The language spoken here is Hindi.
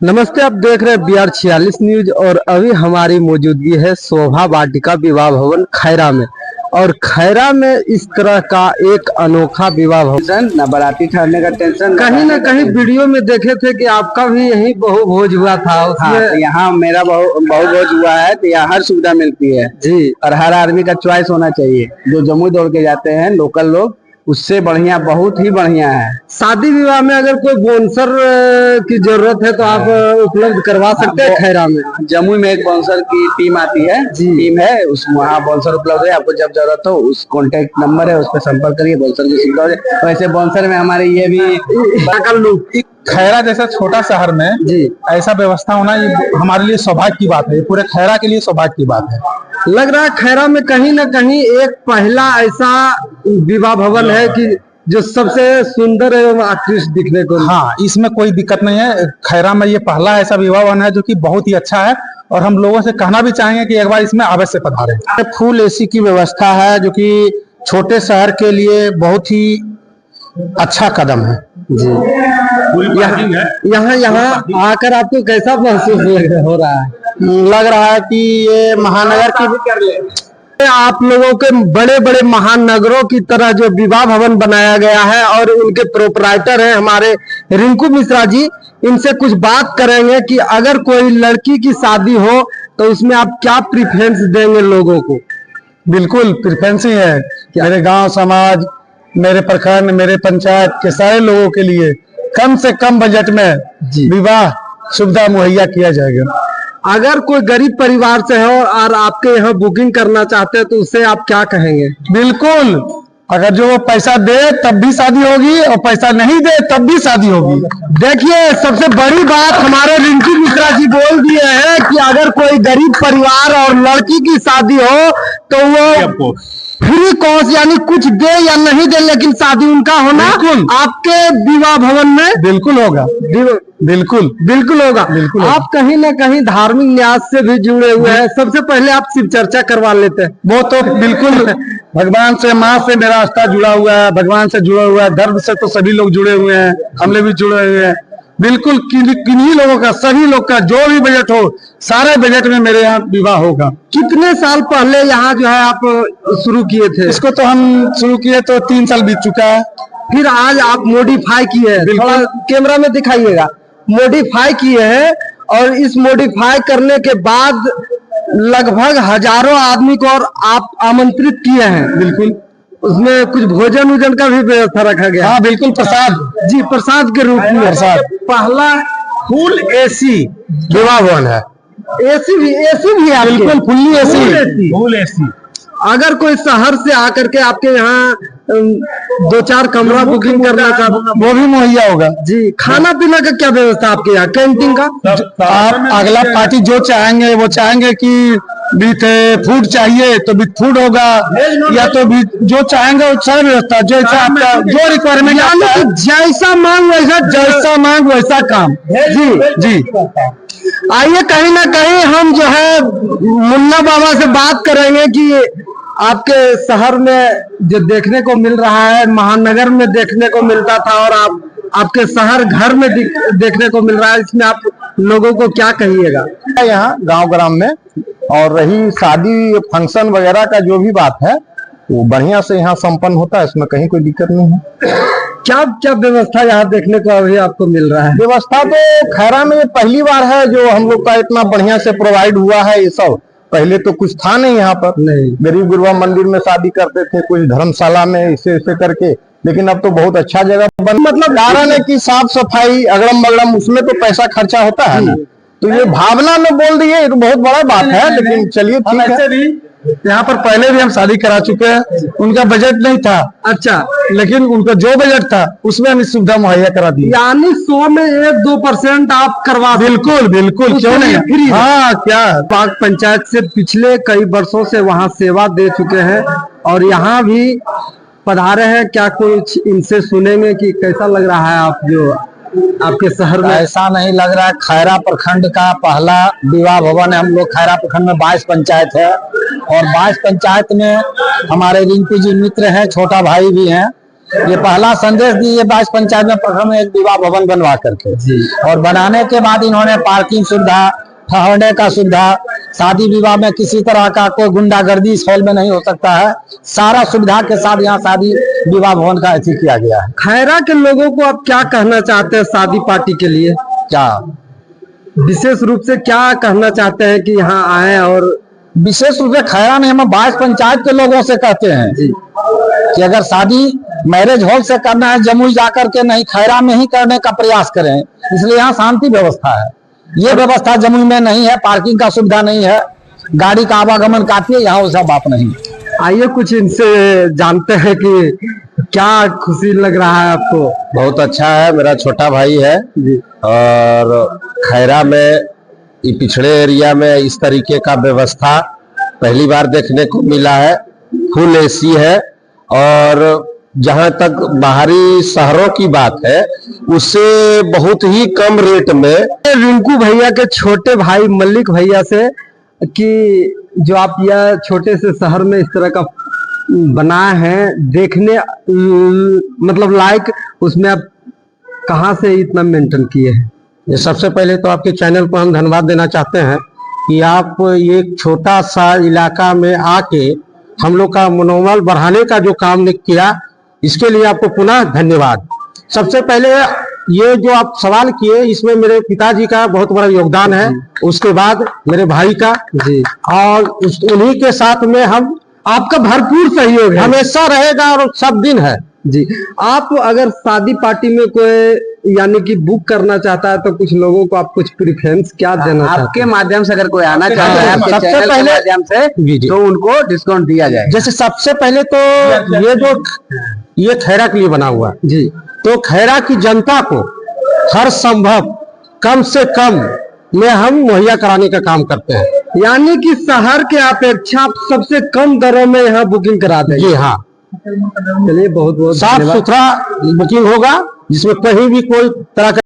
नमस्ते, आप देख रहे हैं BR46 न्यूज और अभी हमारी मौजूदगी है शोभा वाटिका विवाह भवन खैरा में। और खैरा में इस तरह का एक अनोखा विवाह भवन, न बाराती ठहरने का टेंशन, कहीं ना कहीं वीडियो में देखे थे कि आपका भी यही बहु भोज हुआ था। हाँ, यहाँ मेरा बहु भोज हुआ है तो यहाँ हर सुविधा मिलती है जी। और हर आदमी का चॉइस होना चाहिए। जो जम्मू दौड़ के जाते हैं लोकल लोग, उससे बढ़िया, बहुत ही बढ़िया है। शादी विवाह में अगर कोई बाउंसर की जरूरत है तो आप उपलब्ध करवा सकते हैं खैरा में। जम्मू में एक बाउंसर की टीम आती है, टीम है, उस वहाँ बाउंसर उपलब्ध है। आपको जब जरूरत हो उस कॉन्टेक्ट नंबर है, उस पर संपर्क करिए, बाउंसर की सुविधा हो। वैसे बाउंसर में हमारे ये भी खैरा जैसा छोटा शहर में जी ऐसा व्यवस्था होना ये हमारे लिए सौभाग्य की बात है। पूरे खैरा के लिए सौभाग्य की बात है। लग रहा है खैरा में कहीं ना कहीं एक पहला ऐसा विवाह भवन है कि जो सबसे सुंदर एवं आकृष्ट दिखने को। हाँ, इसमें कोई दिक्कत नहीं है। खैरा में ये पहला ऐसा विवाह भवन है जो कि बहुत ही अच्छा है और हम लोगों से कहना भी चाहेंगे कि एक बार इसमें अवश्य पधारें। फुल AC की व्यवस्था है जो कि छोटे शहर के लिए बहुत ही अच्छा कदम है जी। यहाँ आकर आपको कैसा महसूस हो रहा है? लग रहा है कि ये महानगर की भी कर ले। आप लोगों के बड़े बड़े महानगरों की तरह जो विवाह भवन बनाया गया है और उनके प्रोपराइटर हैं हमारे रिंकू मिश्रा जी। इनसे कुछ बात करेंगे कि अगर कोई लड़की की शादी हो तो उसमें आप क्या प्रेफरेंस देंगे लोगों को? बिल्कुल प्रेफरेंस ही है। मेरे गांव समाज, मेरे प्रखंड, मेरे पंचायत के सारे लोगों के लिए कम से कम बजट में विवाह सुविधा मुहैया किया जाएगा। अगर कोई गरीब परिवार से हो और आपके यहाँ बुकिंग करना चाहते हैं तो उससे आप क्या कहेंगे? बिल्कुल, अगर जो पैसा दे तब भी शादी होगी और पैसा नहीं दे तब भी शादी होगी। देखिए, सबसे बड़ी बात हमारे रिंकू मिश्रा जी बोल दिए हैं कि अगर कोई गरीब परिवार और लड़की की शादी हो तो वो फ्री कॉस्ट, यानी कुछ दे या नहीं दे, लेकिन शादी उनका होना आपके विवाह भवन में बिल्कुल होगा। बिल्कुल होगा। आप कहीं ना कहीं धार्मिक न्यास से भी जुड़े हुए हैं। सबसे पहले आप शिव चर्चा करवा लेते हैं। वो तो बिल्कुल भगवान से, माँ से मेरा आस्था जुड़ा हुआ है, भगवान से जुड़ा हुआ है। धर्म से तो सभी लोग जुड़े हुए हैं, हम लोग भी जुड़े हुए हैं। बिल्कुल किन्हीं लोगों का, सभी लोग का जो भी बजट हो, सारे बजट में मेरे यहाँ विवाह होगा। कितने साल पहले यहाँ जो है आप शुरू किए थे? इसको तो हम शुरू किए तो 3 साल बीत चुका है। फिर आज आप मॉडिफाई किए हैं, थोड़ा कैमरा में दिखाइएगा। मॉडिफाई किए हैं और इस मॉडिफाई करने के बाद लगभग हजारों आदमी को और आप आमंत्रित किए हैं। बिल्कुल, उसमें कुछ भोजन वोजन का भी व्यवस्था रखा गया। हाँ बिल्कुल, प्रसाद जी, प्रसाद के रूप में। प्रसाद पहला फुल AC विवाह भवन है। AC भी है? बिल्कुल फुल AC। अगर कोई शहर से आकर के आपके यहाँ 2-4 कमरा बुकिंग करना चाहता, वो भी मुहैया होगा जी। खाना पीना का क्या व्यवस्था आपके यहाँ, कैंटीन का? आप अगला पार्टी जो चाहेंगे वो चाहेंगे कि विथ फूड चाहिए तो विथ फूड होगा, या तो जो चाहेंगे वो सारी व्यवस्था, जैसा आपका जो रिक्वायरमेंट, जैसा मांग वैसा काम जी। आइए, कहीं ना कहीं हम जो है मुन्ना बाबा से बात करेंगे कि आपके शहर में जो देखने को मिल रहा है, महानगर में देखने को मिलता था और आपके शहर घर में देखने को मिल रहा है, इसमें आप लोगों को क्या कहिएगा? यहाँ गांव ग्राम में, और रही शादी फंक्शन वगैरह का जो भी बात है वो बढ़िया से यहाँ संपन्न होता है, इसमें कहीं कोई दिक्कत नहीं है। क्या व्यवस्था यहाँ देखने को अभी आपको मिल रहा है? व्यवस्था तो खैरा में पहली बार है जो हम लोग का इतना बढ़िया से प्रोवाइड हुआ है। ये सब पहले तो कुछ था नहीं यहाँ पर। नहीं, गरीब गुरबा मंदिर में शादी करते थे, कुछ धर्मशाला में ऐसे करके, लेकिन अब तो बहुत अच्छा जगह बन, मतलब कारण है कि साफ सफाई अगड़म बगड़म उसमें तो पैसा खर्चा होता है ना, तो ये भावना में बोल दिए तो बहुत बड़ा बात है। लेकिन चलिए ठीक है। यहाँ पर पहले भी हम शादी करा चुके हैं, उनका बजट नहीं था। अच्छा, लेकिन उनका जो बजट था उसमें हम सुविधा मुहैया करा दी। यानी 100 में 1-2% आप करवा? बिल्कुल, क्यों नहीं, फ्री। हाँ, क्या बाग पंचायत से पिछले कई वर्षों से वहाँ सेवा दे चुके हैं और यहाँ भी पधारे हैं। क्या कुछ इनसे सुनेंगे कि कैसा लग रहा है आप जो आपके शहर में? ऐसा नहीं लग रहा है। खैरा प्रखंड का पहला विवाह भवन है। हम लोग खैरा प्रखंड में 22 पंचायत है और 22 पंचायत में हमारे रिंकू जी मित्र हैं, छोटा भाई भी हैं। ये पहला संदेश दी ये 22 पंचायत में प्रखंड में एक विवाह भवन बनवा करके और बनाने के बाद इन्होंने पार्किंग सुविधा, ठहरने का सुविधा, शादी विवाह में किसी तरह का कोई गुंडागर्दी इस हॉल में नहीं हो सकता है, सारा सुविधा के साथ यहाँ शादी विवाह भवन का अथी किया गया है। खैरा के लोगों को आप क्या कहना चाहते हैं शादी पार्टी के लिए? क्या विशेष रूप से क्या कहना चाहते हैं कि यहाँ आए? और विशेष रूप से खैरा में हम 22 पंचायत के लोगों से कहते हैं कि अगर शादी मैरिज हॉल से करना है जमुई जाकर के नहीं, खैरा में ही करने का प्रयास करें। इसलिए यहाँ शांति व्यवस्था है, ये व्यवस्था जमुई में नहीं है, पार्किंग का सुविधा नहीं है, गाड़ी का आवागमन काफी है, यहाँ वैसा बात नहीं। आइए कुछ इनसे जानते हैं कि क्या खुशी लग रहा है आपको? बहुत अच्छा है, मेरा छोटा भाई है और खैरा में ये पिछड़े एरिया में इस तरीके का व्यवस्था पहली बार देखने को मिला है। फुल एसी है और जहां तक बाहरी शहरों की बात है उससे बहुत ही कम रेट में। रिंकू भैया के छोटे भाई मल्लिक भैया से कि जो आप यह छोटे से शहर में इस तरह का बनाए हैं, देखने मतलब लाइक, उसमें आप कहाँ से इतना मेंटेन किए हैं? ये सबसे पहले तो आपके चैनल पर हम धन्यवाद देना चाहते हैं कि आप ये छोटा सा इलाका में आके हम लोग का मनोबल बढ़ाने का जो काम ने किया, इसके लिए आपको पुनः धन्यवाद। सबसे पहले ये जो आप सवाल किए, इसमें मेरे पिताजी का बहुत बड़ा योगदान है, उसके बाद मेरे भाई का जी, और उन्हीं के साथ में हम आपका भरपूर सहयोग है, हमेशा रहेगा और सब दिन है जी। आप अगर शादी पार्टी में कोई यानी कि बुक करना चाहता है तो कुछ लोगों को आप कुछ प्रेफरेंस क्या देना चाहते हैं? आपके माध्यम से अगर कोई आना चाहता है आपके सबसे चैनल के पहले माध्यम से, तो उनको डिस्काउंट दिया जाए। जैसे सबसे पहले तो ये खैरा के लिए बना हुआ जी, तो खैरा की जनता को हर संभव कम से कम में हम मुहैया कराने का काम करते हैं। यानी कि शहर के अपेक्षा आप सबसे कम दरों में यहाँ बुकिंग करा देंगे? जी हाँ, चलिए बहुत बहुत साफ सुथरा बुकिंग होगा जिसमें कहीं भी कोई तरह का